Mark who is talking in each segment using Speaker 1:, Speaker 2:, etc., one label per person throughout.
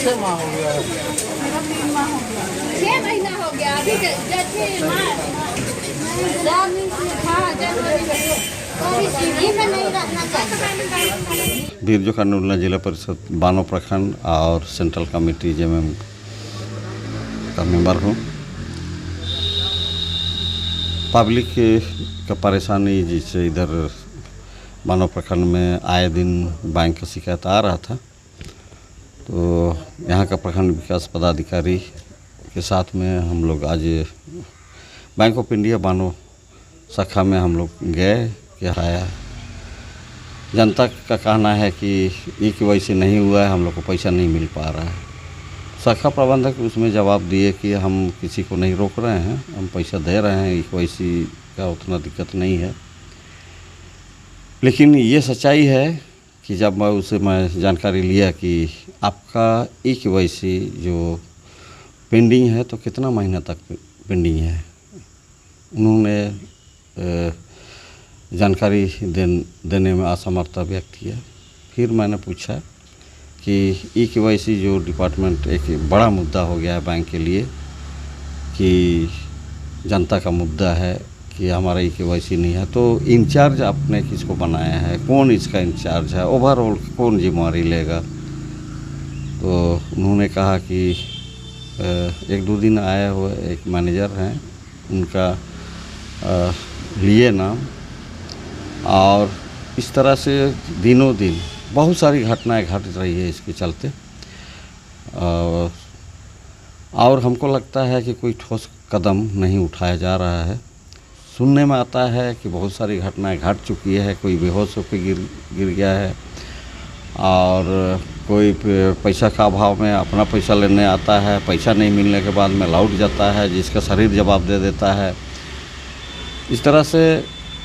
Speaker 1: 6 माह हो गया है।
Speaker 2: मेरा 3 माह हो गया, 6 महीना हो गया। अभी जैसे जनवरी में तो अभी सीढ़ी में नहीं रहना चाहिए।
Speaker 3: बीरजू खानुल्ला जिला परिषद बानो प्रखंड और सेंट्रल कमेटी जेएमएम का मेंबर हूँ। पब्लिक का परेशानी जिससे इधर बानो प्रखंड में आए दिन बैंक का शिकायत आ रहा था, तो यहाँ का प्रखंड विकास पदाधिकारी के साथ में हम लोग आज बैंक ऑफ इंडिया बानो शाखा में हम लोग गए कि आया जनता का कहना है कि ई-केवाईसी नहीं हुआ है, हम लोग को पैसा नहीं मिल पा रहा है। शाखा प्रबंधक उसमें जवाब दिए कि हम किसी को नहीं रोक रहे हैं, हम पैसा दे रहे हैं, ई-केवाईसी का उतना दिक्कत नहीं है। लेकिन ये सच्चाई है कि जब मैं जानकारी लिया कि आपका ई-केवाईसी जो पेंडिंग है तो कितना महीना तक पेंडिंग है, उन्होंने जानकारी देने में असमर्थता व्यक्त किया। फिर मैंने पूछा कि ई-केवाईसी जो डिपार्टमेंट एक बड़ा मुद्दा हो गया है बैंक के लिए, कि जनता का मुद्दा है कि हमारा ई-केवाईसी नहीं है, तो इंचार्ज आपने किसको बनाया है, कौन इसका इंचार्ज है, ओवरऑल कौन जिम्मेवारी लेगा। तो उन्होंने कहा कि 1-2 दिन आए हुए एक मैनेजर हैं, उनका लिए नाम, और इस तरह से दिनों दिन बहुत सारी घटनाएं घट रही है इसके चलते। और हमको लगता है कि कोई ठोस कदम नहीं उठाया जा रहा है। सुनने में आता है कि बहुत सारी घटनाएं घट चुकी है, कोई बेहोश होकर गिर गया है, और कोई पैसा का अभाव में अपना पैसा लेने आता है, पैसा नहीं मिलने के बाद में लौट जाता है, जिसका शरीर जवाब दे देता है। इस तरह से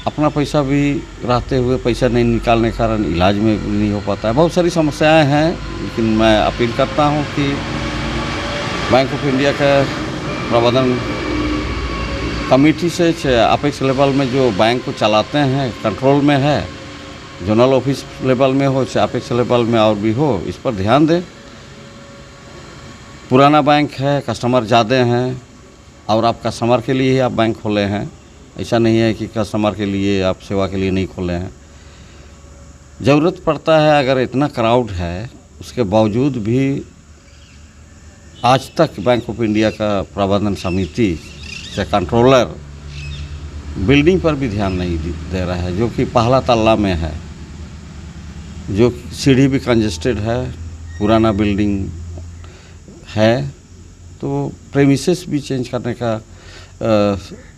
Speaker 3: अपना पैसा भी रहते हुए पैसा नहीं निकालने के कारण इलाज में नहीं हो पाता है। बहुत सारी समस्याएं हैं, लेकिन मैं अपील करता हूं कि बैंक ऑफ इंडिया का प्रबंधन कमेटी से अपेक्स लेवल में जो बैंक को चलाते हैं, कंट्रोल में है, जोनल ऑफिस लेवल में हो चाहे अपेक्स लेवल में और भी हो, इस पर ध्यान दें। पुराना बैंक है, कस्टमर ज़्यादा हैं, और आप कस्टमर के लिए ही आप बैंक खोले हैं, ऐसा नहीं है कि कस्टमर के लिए आप सेवा के लिए नहीं खोले हैं। ज़रूरत पड़ता है, अगर इतना क्राउड है उसके बावजूद भी आज तक बैंक ऑफ इंडिया का प्रबंधन समिति से कंट्रोलर बिल्डिंग पर भी ध्यान नहीं दे रहा है, जो कि पहला तल्ला में है, जो सीढ़ी भी कंजेस्टेड है, पुराना बिल्डिंग है, तो प्रेमिसेस भी चेंज करने का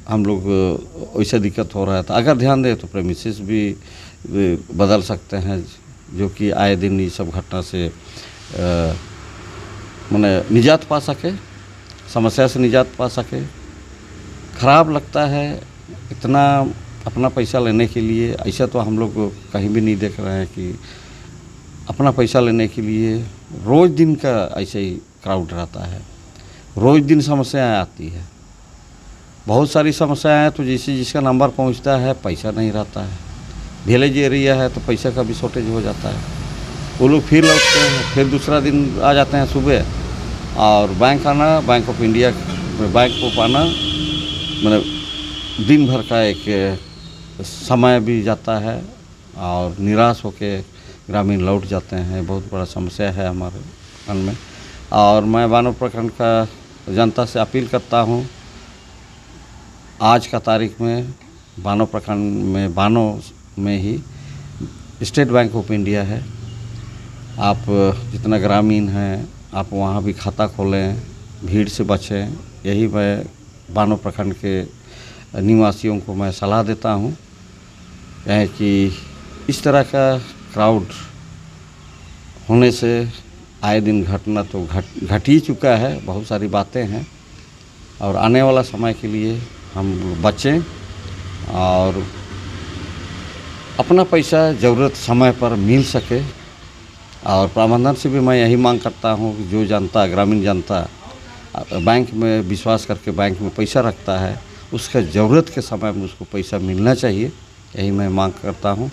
Speaker 3: हम लोग वैसे दिक्कत हो रहा था। अगर ध्यान दें तो प्रेमिसेस भी बदल सकते हैं, जो कि आए दिन ये सब घटना से माने निजात पा सके, समस्या से निजात पा सके। ख़राब लगता है इतना अपना पैसा लेने के लिए। ऐसा तो हम लोग कहीं भी नहीं देख रहे हैं कि अपना पैसा लेने के लिए रोज़ दिन का ऐसे ही क्राउड रहता है, रोज़ दिन समस्याएं आती है, बहुत सारी समस्याएं हैं। तो जैसे जिसका नंबर पहुंचता है पैसा नहीं रहता है, विलेज एरिया है तो पैसा का भी शॉर्टेज हो जाता है, वो लोग फिर लौटते हैं, फिर दूसरा दिन आ जाते हैं सुबह, और बैंक आना, बैंक ऑफ इंडिया बैंक को पाना मतलब दिन भर का एक समय भी जाता है, और निराश होकर ग्रामीण लौट जाते हैं। बहुत बड़ा समस्या है हमारे प्रखंड में। और मैं बानो प्रखंड का जनता से अपील करता हूँ, आज का तारीख में बानो प्रखंड में, बानो में ही स्टेट बैंक ऑफ इंडिया है। आप जितना ग्रामीण हैं आप वहाँ भी खाता खोलें, भीड़ से बचें, यही मैं बानो प्रखंड के निवासियों को मैं सलाह देता हूँ कि इस तरह का क्राउड होने से आए दिन घटना तो घट ही चुका है, बहुत सारी बातें हैं, और आने वाला समय के लिए हम बचें और अपना पैसा ज़रूरत समय पर मिल सके। और प्रबंधन से भी मैं यही मांग करता हूँ कि जो जनता, ग्रामीण जनता बैंक में विश्वास करके बैंक में पैसा रखता है, उसका ज़रूरत के समय में उसको पैसा मिलना चाहिए, यही मैं मांग करता हूँ।